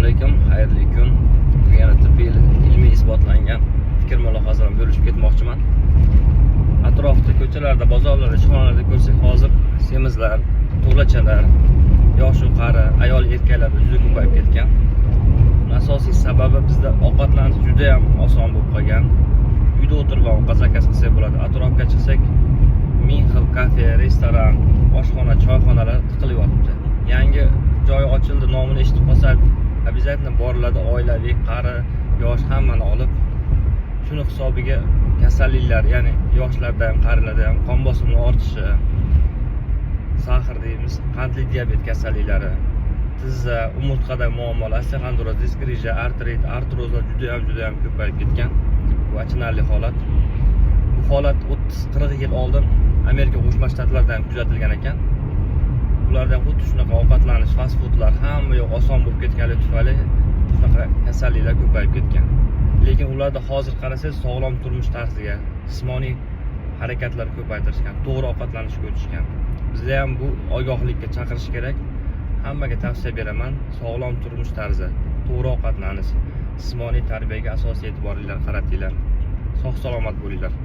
alaykum, xayrli kun. Yana tibbiy ilmiy isbotlangan fikr mulohazalarni bo'lishib ketmoqchiman. Atrofda, ko'chalarda, bozorlarda, ishxonalarda ko'rsak, hozir semizlar, tug'lachalar, yosh-u qari, ayol erkaklar juda ko'payib ketgan. Asosiy sababi bizda ovqatlanish juda ham oson bo'lib qolgan. Uyda o'tirib ovqat zakaz qilsak bo'ladi. Atrofga chiqsak, ming xil kafe, restoran, oshxona, choyxonalar tiqilib yotibdi. Yangi joy ochildi, nomini eshitib qolsak, обязательно boriladi, oilaviy, qari, yosh hammani olib. Shuni hisobiga kasalliklar, ya'ni yoshlarda ham, qarilarda ham qon bosimi ortishi, sahr deymiz, qandli diabet kasalliklari, tizza, umurtqada muammolar, osteoxondroz, disk grija, artrit, artrozlar juda ham ko'payib ketgan. Bu achinarli holat. Bu holat 30-40 yil oldin Amerika Qo'shma Shtatlarida ham kuzatilgan ekan. Ularda xuddi shunaqa ovqatlanish, fast foodlar hamma yoq oson bo'lib ketganligi tufayli shunaqa kasalliklar ko'payib ketgan. Lekin ularda hozir qarasangiz sog'lom turmush tarziga, jismoniy harakatlar ko'paytirishgan, to'g'ri ovqatlanishga o'tishgan. Bizda ham bu ogohlikka chaqirish kerak. Hammaga tavsiya beraman, sog'lom turmush tarzi, to'g'ri ovqatlanish, jismoniy tarbiyaga asosiy e'tiborlar qaratinglar. Sog' salomat bo'linglar.